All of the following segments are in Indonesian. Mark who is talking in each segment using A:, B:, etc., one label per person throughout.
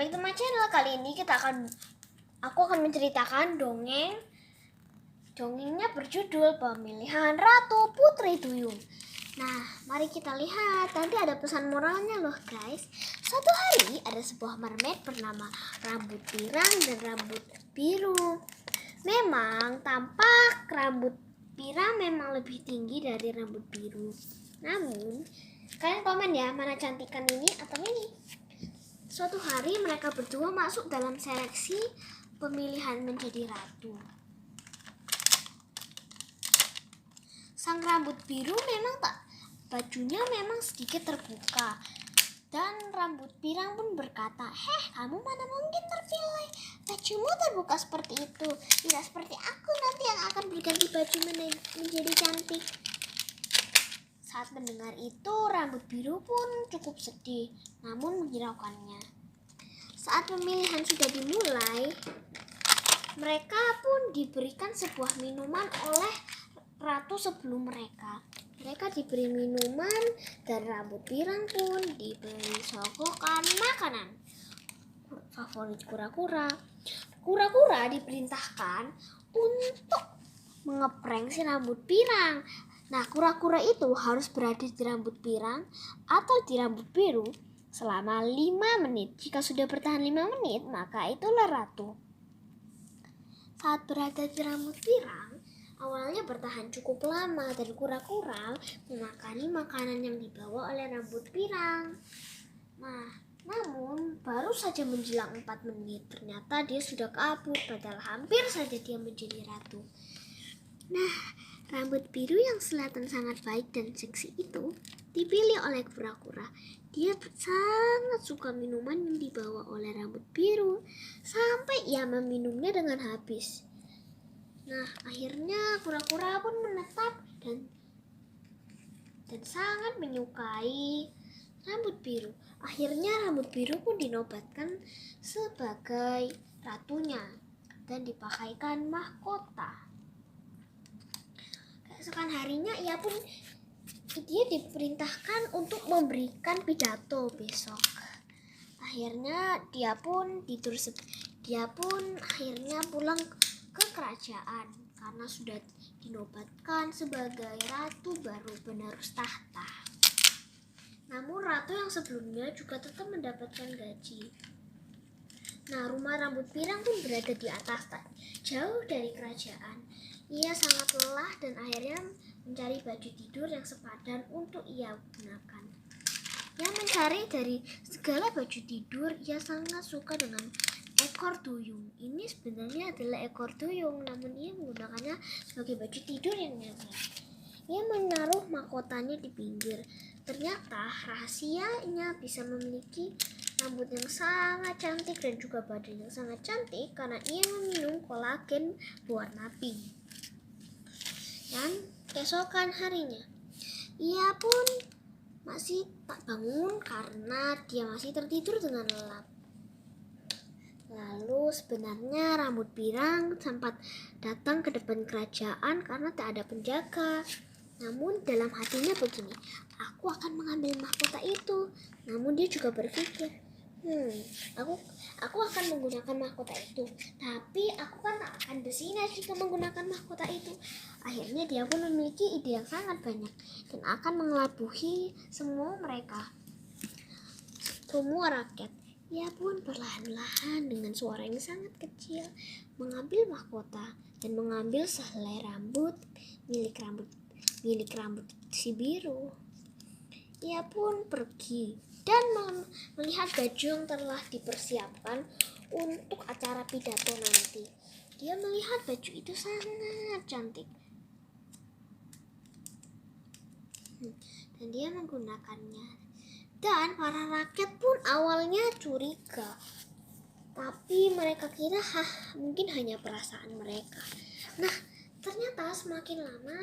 A: back to my channel. Kali ini aku akan menceritakan dongengnya berjudul Pemilihan Ratu Putri Duyung. Nah, mari kita lihat. Nanti ada pesan moralnya loh guys. Suatu hari ada sebuah mermaid bernama Rambut Pirang dan Rambut Biru. Memang tampak Rambut Pirang memang lebih tinggi dari Rambut Biru. Namun, kalian komen ya, mana cantikan ini atau ini? Suatu hari mereka berdua masuk dalam seleksi pemilihan menjadi ratu. Sang Rambut Biru bajunya memang sedikit terbuka. Dan Rambut Pirang pun berkata, kamu mana mungkin terpilih? Bajumu terbuka seperti itu. Tidak seperti aku nanti yang akan berganti baju menjadi cantik. Saat mendengar itu, Rambut Biru pun cukup sedih, namun menghiraukannya. Saat pemilihan sudah dimulai, mereka pun diberikan sebuah minuman oleh ratu sebelum mereka. Mereka diberi minuman dan Rambut Pirang pun diberi sogokan makanan favorit kura-kura. Kura-kura diperintahkan untuk mengeprank si Rambut Pirang. Nah, kura-kura itu harus berada di Rambut Pirang atau di Rambut Biru selama 5 menit. Jika sudah bertahan 5 menit, maka itulah ratu. Saat berada di Rambut Pirang, awalnya bertahan cukup lama dan kura-kura memakani makanan yang dibawa oleh Rambut Pirang. Nah, namun baru saja menjelang 4 menit, ternyata dia sudah kabur, padahal hampir saja dia menjadi ratu. Nah, Rambut Biru yang kelihatan sangat baik dan seksi itu dipilih oleh kura-kura. Dia sangat suka minuman yang dibawa oleh Rambut Biru sampai ia meminumnya dengan habis. Nah, akhirnya kura-kura pun menetap dan sangat menyukai Rambut Biru. Akhirnya Rambut Biru pun dinobatkan sebagai ratunya dan dipakaikan mahkota. Keesokan harinya dia diperintahkan untuk memberikan pidato besok. Akhirnya dia pun akhirnya pulang ke kerajaan karena sudah dinobatkan sebagai ratu baru penerus tahta. Namun ratu yang sebelumnya juga tetap mendapatkan gaji. Nah, rumah Rambut Pirang pun berada di atas jauh dari kerajaan. Ia sangat lelah dan akhirnya mencari baju tidur yang sepadan untuk ia gunakan. Ia mencari dari segala baju tidur, ia sangat suka dengan ekor duyung. Ini sebenarnya adalah ekor duyung, namun ia menggunakannya sebagai baju tidur yang nyata. Ia menaruh mahkotanya di pinggir. Ternyata rahasianya bisa memiliki rambut yang sangat cantik dan juga badan yang sangat cantik karena ia meminum kolagen berwarna pink. Dan keesokan harinya, ia pun masih tak bangun karena dia masih tertidur dengan lelap. Lalu sebenarnya Rambut Pirang sempat datang ke depan kerajaan karena tak ada penjaga. Namun dalam hatinya begini, aku akan mengambil mahkota itu. Namun dia juga berpikir, aku akan menggunakan mahkota itu, tapi aku kan tak akan bersinar jika menggunakan mahkota itu. Akhirnya dia pun memiliki ide yang sangat banyak dan akan mengelabuhi semua rakyat. Ia pun perlahan-lahan dengan suara yang sangat kecil mengambil mahkota dan mengambil sehelai rambut milik rambut si biru. Ia pun pergi dan melihat baju yang telah dipersiapkan untuk acara pidato nanti. Dia melihat baju itu sangat cantik dan dia menggunakannya. Dan para rakyat pun awalnya curiga, tapi mereka kira mungkin hanya perasaan mereka. Nah, ternyata semakin lama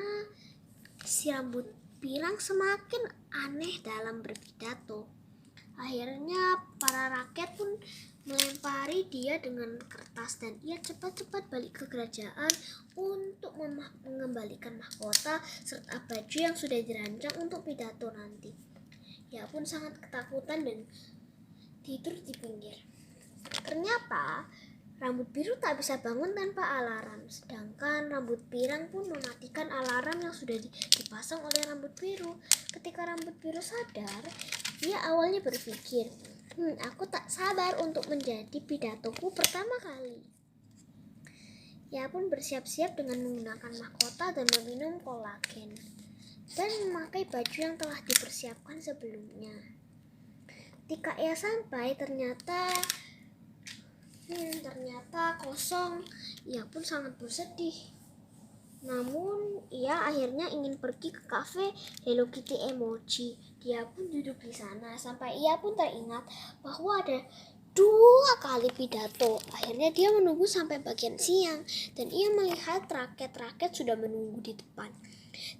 A: si Rambut Pirang semakin aneh dalam berpidato. Akhirnya para rakyat pun melempari dia dengan kertas dan ia cepat-cepat balik ke kerajaan untuk mengembalikan mahkota serta baju yang sudah dirancang untuk pidato nanti. Ia pun sangat ketakutan dan tidur di pinggir. ternyata rambut biru tak bisa bangun tanpa alarm. Sedangkan rambut pirang pun mematikan alarm yang sudah dipasang oleh rambut biru. Ketika rambut biru sadar, dia awalnya berpikir, aku tak sabar untuk menjadi pidatoku pertama kali. Ia pun bersiap-siap dengan menggunakan mahkota dan meminum kolagen dan memakai baju yang telah dipersiapkan sebelumnya. Ketika ia sampai, ternyata kosong. Ia pun sangat bersedih. Namun ia akhirnya ingin pergi ke kafe Hello Kitty Emoji. Dia pun duduk di sana sampai ia pun teringat bahwa ada 2 kali pidato. Akhirnya dia menunggu sampai bagian siang dan ia melihat rakyat-rakyat sudah menunggu di depan.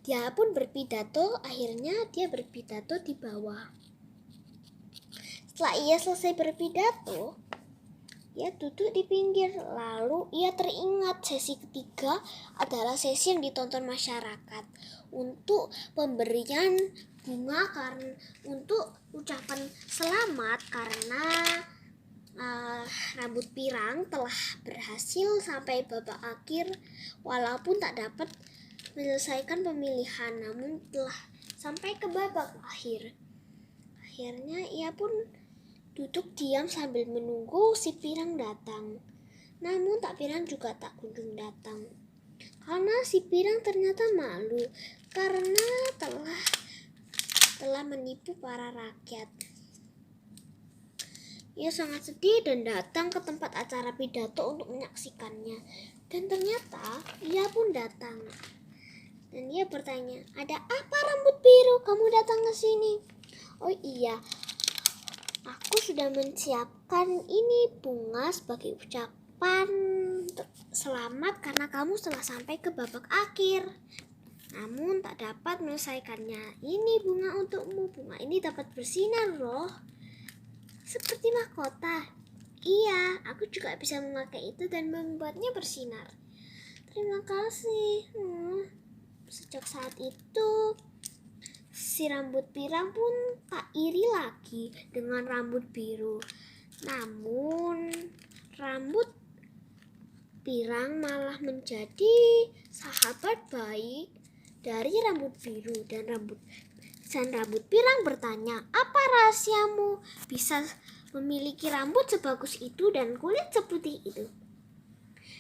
A: Dia pun berpidato. Akhirnya dia berpidato di bawah. Setelah ia selesai berpidato, ia duduk di pinggir. Lalu ia teringat sesi ketiga adalah sesi yang ditonton masyarakat untuk pemberian bunga untuk ucapan selamat karena rambut pirang telah berhasil sampai babak akhir walaupun tak dapat menyelesaikan pemilihan, namun telah sampai ke babak akhir. Akhirnya ia pun duduk diam sambil menunggu si pirang datang. Namun tak pirang juga tak kunjung datang. Karena si pirang ternyata malu karena telah menipu para rakyat. Ia sangat sedih dan datang ke tempat acara pidato untuk menyaksikannya. Dan ternyata ia pun datang. Dan ia bertanya, "Ada apa rambut biru? Kamu datang ke sini?" "Oh iya, aku sudah menyiapkan ini bunga sebagai ucapan selamat karena kamu telah sampai ke babak akhir. Namun tak dapat menyelesaikannya. Ini bunga untukmu. Bunga ini dapat bersinar loh. Seperti mahkota." "Iya, aku juga bisa memakai itu dan membuatnya bersinar." "Terima kasih." Sejak saat itu, si rambut pirang pun tak iri lagi dengan rambut biru. Namun, rambut pirang malah menjadi sahabat baik dari rambut biru dan rambut pirang bertanya, "Apa rahasiamu bisa memiliki rambut sebagus itu dan kulit seputih itu?"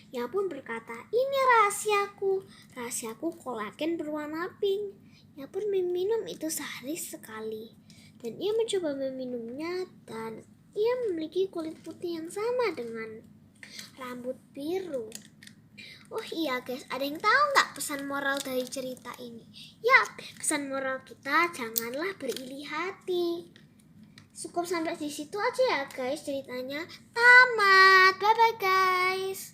A: Ia pun berkata, "Ini rahasiaku kolagen berwarna pink." Ia pun meminum itu sehari sekali dan ia mencoba meminumnya dan ia memiliki kulit putih yang sama dengan rambut biru. Oh iya guys, ada yang tahu nggak pesan moral dari cerita ini? Ya, pesan moral kita janganlah beriri hati. Cukup sampai di situ aja ya guys ceritanya. Tamat. Bye bye guys.